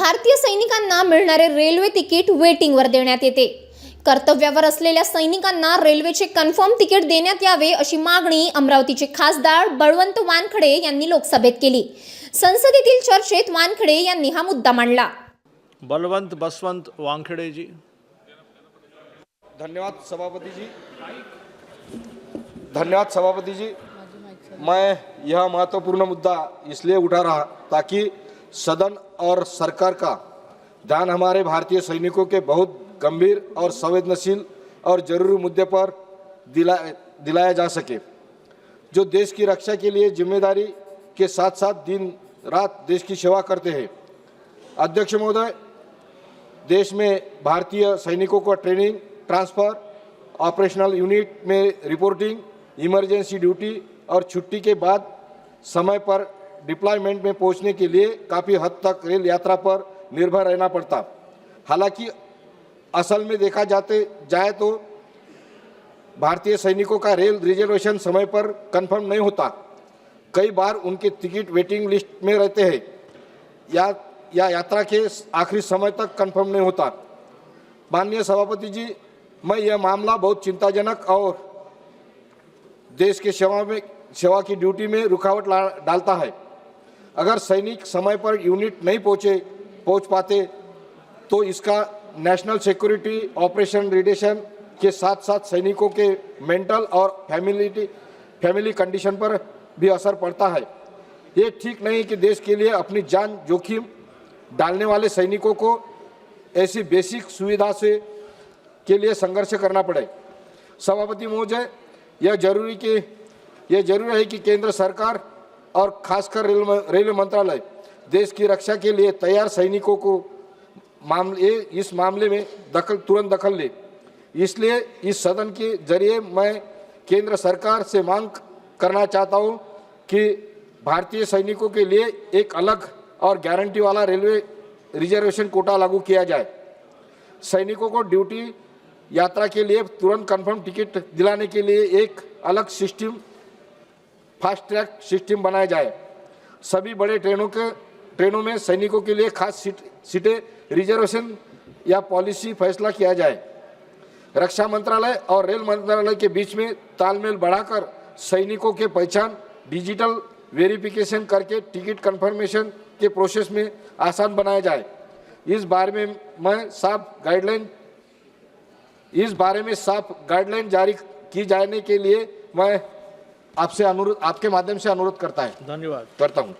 भारतीय सैनिकांना मिळणारे रेल्वे तिकीट वेटिंगवर देण्यात येते। कर्तव्यावर असलेल्या सैनिकांना रेल्वेचे कन्फर्म तिकीट देण्यात यावे अशी मागणी अमरावतीचे खासदार बळवंत वानखडे यांनी लोकसभेत केली। संसदेतील चर्चेत वानखडे यांनी हा मुद्दा मांडला। बलवंत बसवंत वानखड़े जी। धन्यवाद सभापति जी। मैं यह महत्वपूर्ण मुद्दा इसलिए उठा रहा ताकि सदन और सरकार का ध्यान हमारे भारतीय सैनिकों के बहुत गंभीर और संवेदनशील और जरूरी मुद्दे पर दिलाया जा सके, जो देश की रक्षा के लिए जिम्मेदारी के साथ साथ दिन रात देश की सेवा करते हैं। अध्यक्ष महोदय, देश में भारतीय सैनिकों को ट्रेनिंग, ट्रांसफ़र, ऑपरेशनल यूनिट में रिपोर्टिंग, इमरजेंसी ड्यूटी और छुट्टी के बाद समय पर डिप्लॉयमेंट में पहुंचने के लिए काफ़ी हद तक रेल यात्रा पर निर्भर रहना पड़ता। हालांकि असल में देखा जाए तो भारतीय सैनिकों का रेल रिजर्वेशन समय पर कंफर्म नहीं होता। कई बार उनके टिकट वेटिंग लिस्ट में रहते हैं या यात्रा के आखिरी समय तक कंफर्म नहीं होता। माननीय सभापति जी, मैं यह मामला बहुत चिंताजनक और देश के सेवा की ड्यूटी में रुकावट डालता है। अगर सैनिक समय पर यूनिट नहीं पहुंच पाते तो इसका नेशनल सिक्योरिटी ऑपरेशन रिलेशन के साथ साथ सैनिकों के मेंटल और फैमिली कंडीशन पर भी असर पड़ता है। ये ठीक नहीं कि देश के लिए अपनी जान जोखिम डालने वाले सैनिकों को ऐसी बेसिक सुविधा के लिए संघर्ष करना पड़े। सभापति महोदय, यह जरूरी है कि केंद्र सरकार और खासकर रेलवे मंत्रालय देश की रक्षा के लिए तैयार सैनिकों को इस मामले में तुरंत दखल ले। इसलिए इस सदन के जरिए मैं केंद्र सरकार से मांग करना चाहता हूं कि भारतीय सैनिकों के लिए एक अलग और गारंटी वाला रेलवे रिजर्वेशन कोटा लागू किया जाए। सैनिकों को ड्यूटी यात्रा के लिए तुरंत कंफर्म टिकट दिलाने के लिए एक अलग सिस्टम, फास्ट ट्रैक सिस्टम बनाया जाए। सभी बड़े ट्रेनों में सैनिकों के लिए खास सीटें रिजर्वेशन या पॉलिसी फैसला किया जाए। रक्षा मंत्रालय और रेल मंत्रालय के बीच में तालमेल बढ़ाकर सैनिकों के पहचान डिजिटल वेरिफिकेशन करके टिकट कंफर्मेशन के प्रोसेस में आसान बनाया जाए। इस बारे में साफ गाइडलाइन जारी की जाने के लिए मैं आपके माध्यम से अनुरोध करता हूँ।